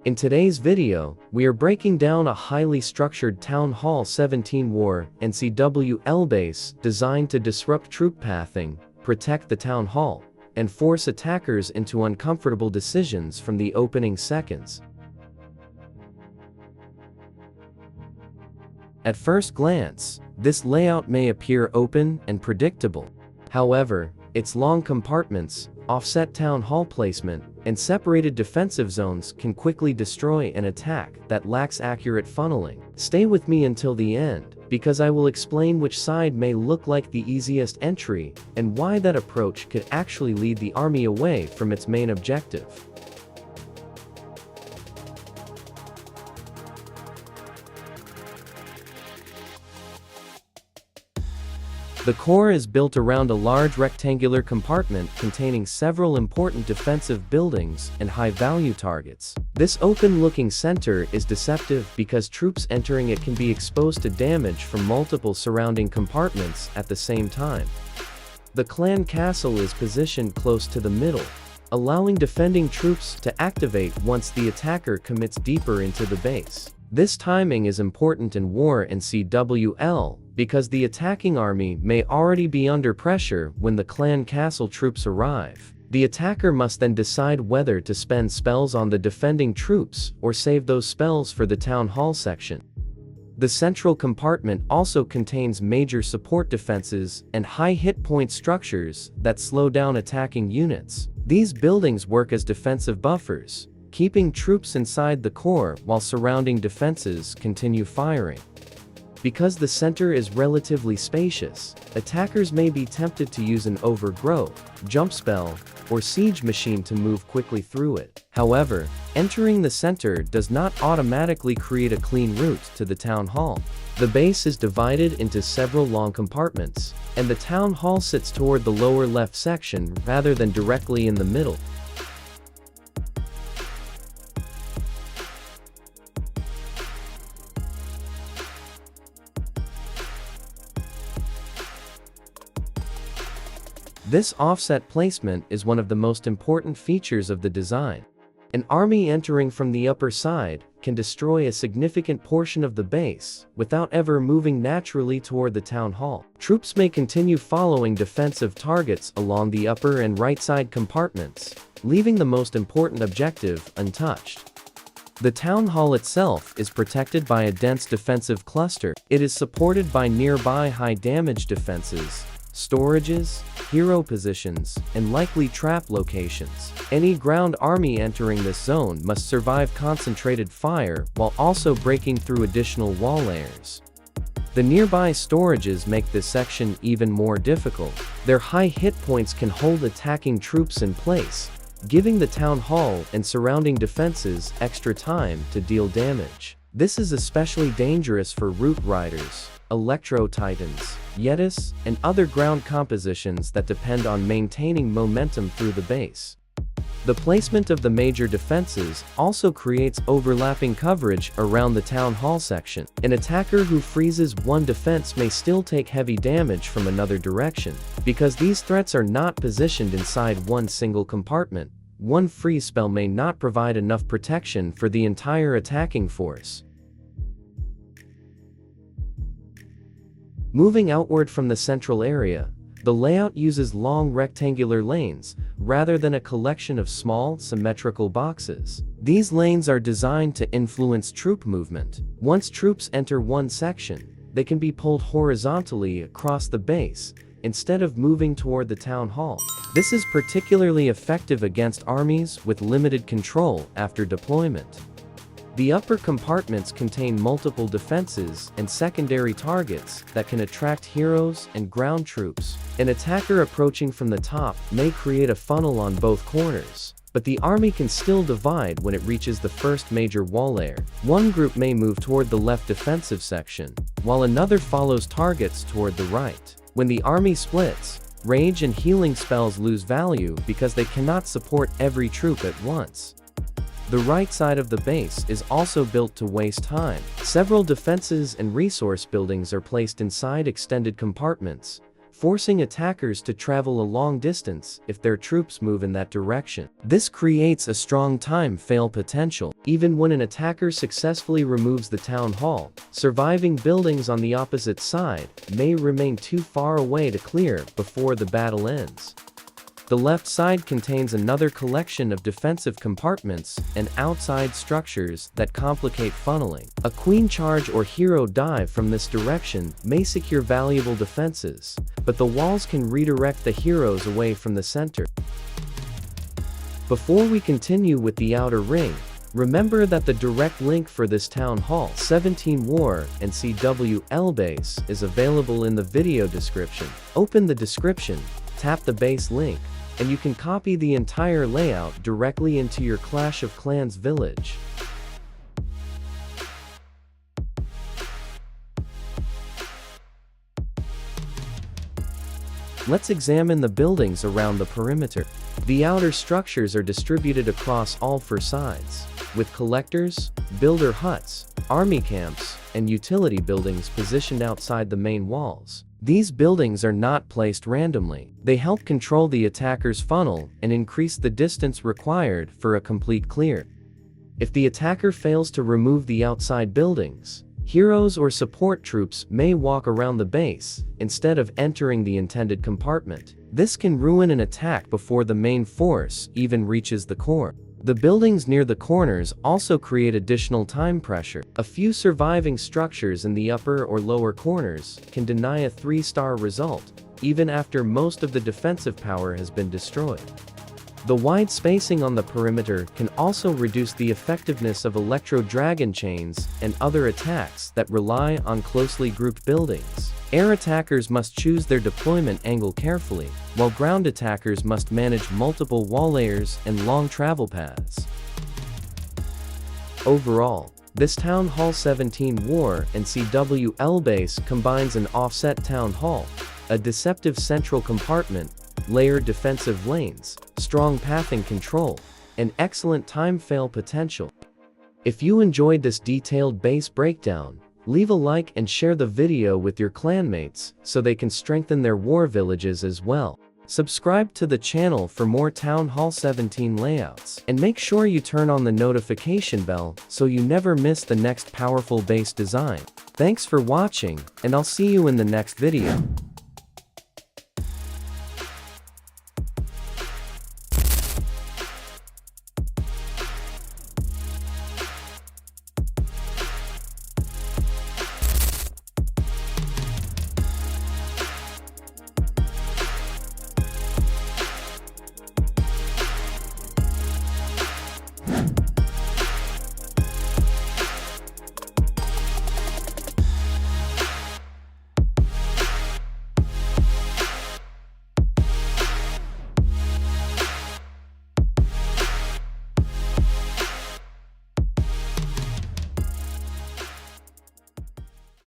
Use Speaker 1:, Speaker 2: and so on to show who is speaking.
Speaker 1: In today's video, we are breaking down a highly structured Town Hall 17 war and CWL base designed to disrupt troop pathing, protect the Town Hall, and force attackers into uncomfortable decisions from the opening seconds. At first glance, this layout may appear open and predictable. However, its long compartments, offset town hall placement, and separated defensive zones can quickly destroy an attack that lacks accurate funneling. Stay with me until the end, because I will explain which side may look like the easiest entry, and why that approach could actually lead the army away from its main objective. The core is built around a large rectangular compartment containing several important defensive buildings and high-value targets. This open-looking center is deceptive because troops entering it can be exposed to damage from multiple surrounding compartments at the same time. The clan castle is positioned close to the middle, allowing defending troops to activate once the attacker commits deeper into the base. This timing is important in war and CWL, because the attacking army may already be under pressure when the clan castle troops arrive. The attacker must then decide whether to spend spells on the defending troops or save those spells for the town hall section. The central compartment also contains major support defenses and high hit point structures that slow down attacking units. These buildings work as defensive buffers, keeping troops inside the core while surrounding defenses continue firing. Because the center is relatively spacious, attackers may be tempted to use an overgrowth, jump spell, or siege machine to move quickly through it. However, entering the center does not automatically create a clean route to the town hall. The base is divided into several long compartments, and the town hall sits toward the lower left section rather than directly in the middle. This offset placement is one of the most important features of the design. An army entering from the upper side can destroy a significant portion of the base without ever moving naturally toward the town hall. Troops may continue following defensive targets along the upper and right side compartments, leaving the most important objective untouched. The town hall itself is protected by a dense defensive cluster. It is supported by nearby high damage defenses, storages, hero positions, and likely trap locations. Any ground army entering this zone must survive concentrated fire while also breaking through additional wall layers. The nearby storages make this section even more difficult. Their high hit points can hold attacking troops in place, giving the town hall and surrounding defenses extra time to deal damage. This is especially dangerous for route riders, electro-titans, Yetis, and other ground compositions that depend on maintaining momentum through the base. The placement of the major defenses also creates overlapping coverage around the town hall section. An attacker who freezes one defense may still take heavy damage from another direction. Because these threats are not positioned inside one single compartment, one freeze spell may not provide enough protection for the entire attacking force. Moving outward from the central area, the layout uses long rectangular lanes rather than a collection of small, symmetrical boxes. These lanes are designed to influence troop movement. Once troops enter one section, they can be pulled horizontally across the base instead of moving toward the town hall. This is particularly effective against armies with limited control after deployment. The upper compartments contain multiple defenses and secondary targets that can attract heroes and ground troops. An attacker approaching from the top may create a funnel on both corners, but the army can still divide when it reaches the first major wall layer. One group may move toward the left defensive section, while another follows targets toward the right. When the army splits, rage and healing spells lose value because they cannot support every troop at once. The right side of the base is also built to waste time. Several defenses and resource buildings are placed inside extended compartments, forcing attackers to travel a long distance if their troops move in that direction. This creates a strong time fail potential. Even when an attacker successfully removes the town hall, surviving buildings on the opposite side may remain too far away to clear before the battle ends. The left side contains another collection of defensive compartments and outside structures that complicate funneling. A queen charge or hero dive from this direction may secure valuable defenses, but the walls can redirect the heroes away from the center. Before we continue with the outer ring, remember that the direct link for this Town Hall 17 War and CWL Base is available in the video description. Open the description, tap the base link, and you can copy the entire layout directly into your Clash of Clans village. Let's examine the buildings around the perimeter. The outer structures are distributed across all 4 sides, with collectors, builder huts, army camps, and utility buildings positioned outside the main walls. These buildings are not placed randomly. They help control the attacker's funnel and increase the distance required for a complete clear. If the attacker fails to remove the outside buildings, heroes or support troops may walk around the base instead of entering the intended compartment. This can ruin an attack before the main force even reaches the core. The buildings near the corners also create additional time pressure. A few surviving structures in the upper or lower corners can deny a 3-star result, even after most of the defensive power has been destroyed. The wide spacing on the perimeter can also reduce the effectiveness of electro-dragon chains and other attacks that rely on closely grouped buildings. Air attackers must choose their deployment angle carefully, while ground attackers must manage multiple wall layers and long travel paths. Overall, this Town Hall 17 War and CWL Base combines an offset town hall, a deceptive central compartment, layered defensive lanes, strong pathing control, and excellent time fail potential. If you enjoyed this detailed base breakdown, leave a like and share the video with your clanmates so they can strengthen their war villages as well. Subscribe to the channel for more Town Hall 17 layouts, and make sure you turn on the notification bell so you never miss the next powerful base design. Thanks for watching, and I'll see you in the next video.